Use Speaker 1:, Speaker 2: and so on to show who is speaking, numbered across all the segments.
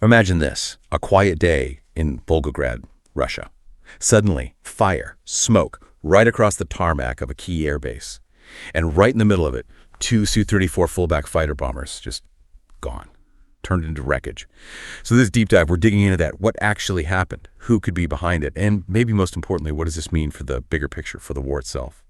Speaker 1: Imagine this, a quiet day in Volgograd, Russia. Suddenly, fire, smoke, right across the tarmac of a key airbase. And right in the middle of it, two Su-34 fullback fighter bombers just gone, turned into wreckage. So this deep dive, we're digging into that. What actually happened? Who could be behind it? And maybe most importantly, what does this mean for the bigger picture, for the war itself?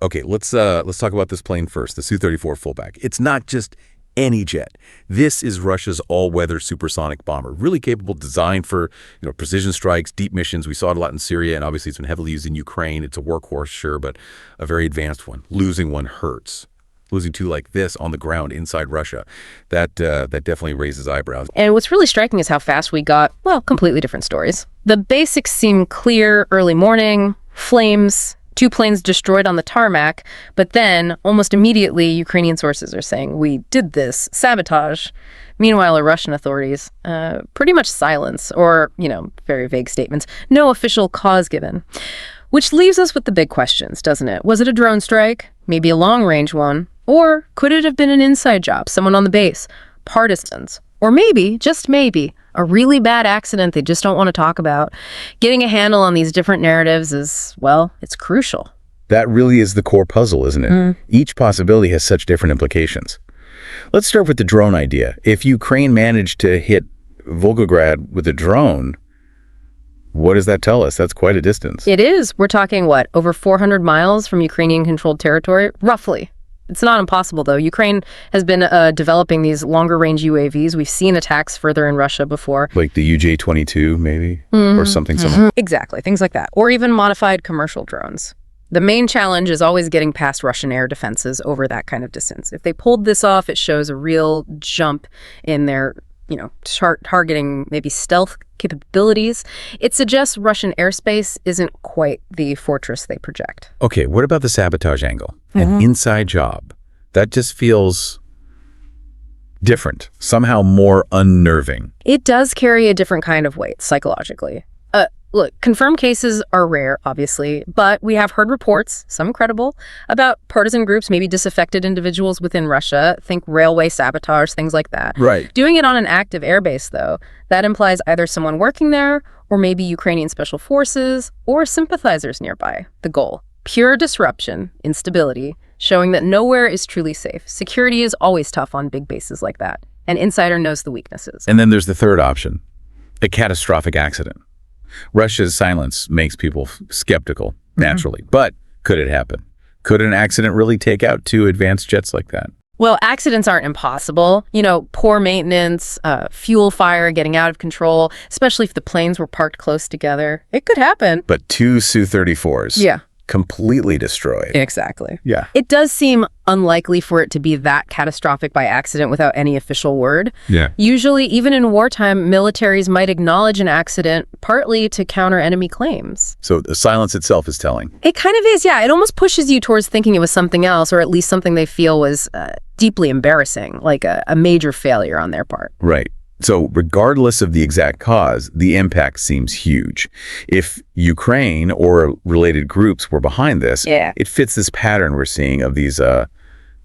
Speaker 1: Okay, let's talk about this plane first, the Su-34 fullback. It's not just any jet. This is Russia's all-weather supersonic bomber, really capable, designed for precision strikes, deep missions. We saw it a lot in Syria, and obviously it's been heavily used in Ukraine. It's a workhorse, sure, but a very advanced one. Losing one hurts. Losing two like this on the ground inside Russia, that definitely raises eyebrows.
Speaker 2: And what's really striking is how fast we got, well, completely different stories. The basics seem clear: early morning, flames, two planes destroyed on the tarmac, but then almost immediately Ukrainian sources are saying, we did this, sabotage. Meanwhile, the Russian authorities, pretty much silence or, very vague statements, no official cause given. Which leaves us with the big questions, doesn't it? Was it a drone strike? Maybe a long-range one? Or could it have been an inside job, someone on the base, partisans? Or maybe, just maybe, a really bad accident they just don't want to talk about. Getting a handle on these different narratives is, well, it's crucial.
Speaker 1: That really is the core puzzle, isn't it? Each possibility has such different implications. Let's start with the drone idea. If Ukraine managed to hit Volgograd with a drone, what does that tell us? That's quite a distance.
Speaker 2: It is. We're talking, what, over 400 miles from Ukrainian-controlled territory? Roughly. It's not impossible, though. Ukraine has been developing these longer-range UAVs. We've seen attacks further in Russia before.
Speaker 1: Like the UJ-22, maybe? Or something similar?
Speaker 2: Exactly, things like that. Or even modified commercial drones. The main challenge is always getting past Russian air defenses over that kind of distance. If they pulled this off, it shows a real jump in their targeting maybe stealth capabilities. It suggests Russian airspace isn't quite the fortress they project.
Speaker 1: Okay, what about the sabotage angle? An inside job. That just feels different, somehow more unnerving.
Speaker 2: It does carry a different kind of weight psychologically. Look, confirmed cases are rare, obviously, but we have heard reports, some credible, about partisan groups, maybe disaffected individuals within Russia, think railway sabotage, things like that.
Speaker 1: Right.
Speaker 2: Doing it on an active airbase, though, that implies either someone working there, or maybe Ukrainian special forces, or sympathizers nearby. The goal: pure disruption, instability, showing that nowhere is truly safe. Security is always tough on big bases like that. An insider knows the weaknesses.
Speaker 1: And then there's the third option, a catastrophic accident. Russia's silence makes people skeptical, naturally. But could it happen? Could an accident really take out two advanced jets like that?
Speaker 2: Well, accidents aren't impossible. Poor maintenance, fuel fire getting out of control, especially if the planes were parked close together. It could happen.
Speaker 1: But two Su-34s.
Speaker 2: Yeah.
Speaker 1: Completely destroyed.
Speaker 2: Exactly.
Speaker 1: Yeah.
Speaker 2: It does seem unlikely for it to be that catastrophic by accident without any official word.
Speaker 1: Yeah.
Speaker 2: Usually, even in wartime, militaries might acknowledge an accident partly to counter enemy claims.
Speaker 1: So the silence itself is telling.
Speaker 2: It kind of is, yeah. It almost pushes you towards thinking it was something else, or at least something they feel was deeply embarrassing, like a major failure on their part.
Speaker 1: Right. So regardless of the exact cause, the impact seems huge. If Ukraine or related groups were behind this, it fits this pattern we're seeing of these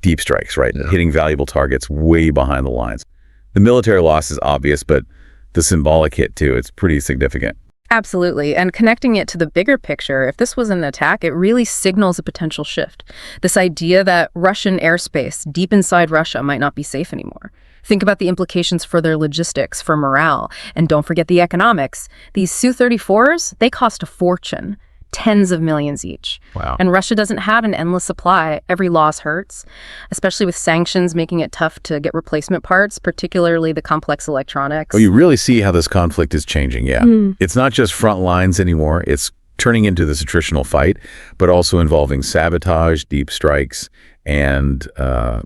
Speaker 1: deep strikes, right? Yeah. Hitting valuable targets way behind the lines. The military loss is obvious, but the symbolic hit too, it's pretty significant.
Speaker 2: Absolutely. And connecting it to the bigger picture, if this was an attack, it really signals a potential shift. This idea that Russian airspace deep inside Russia might not be safe anymore. Think about the implications for their logistics, for morale, and don't forget the economics. These Su-34s, they cost a fortune, tens of millions each.
Speaker 1: Wow.
Speaker 2: And Russia doesn't have an endless supply. Every loss hurts, especially with sanctions making it tough to get replacement parts, particularly the complex electronics.
Speaker 1: Oh, you really see how this conflict is changing, yeah. It's not just front lines anymore. It's turning into this attritional fight, but also involving sabotage, deep strikes, and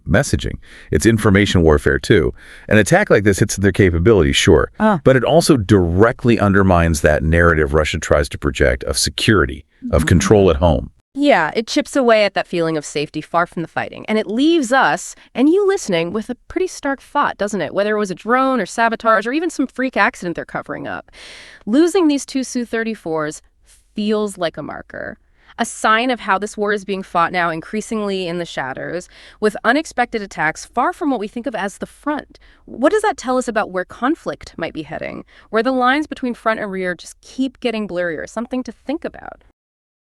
Speaker 1: messaging. It's information warfare, too. An attack like this hits their capabilities, sure, but it also directly undermines that narrative Russia tries to project of security, of control at home.
Speaker 2: Yeah, it chips away at that feeling of safety far from the fighting. And it leaves us, and you listening, with a pretty stark thought, doesn't it? Whether it was a drone or sabotage or even some freak accident they're covering up. Losing these two Su-34s feels like a marker. A sign of how this war is being fought now increasingly in the shadows, with unexpected attacks far from what we think of as the front. What does that tell us about where conflict might be heading, where the lines between front and rear just keep getting blurrier? Something to think about.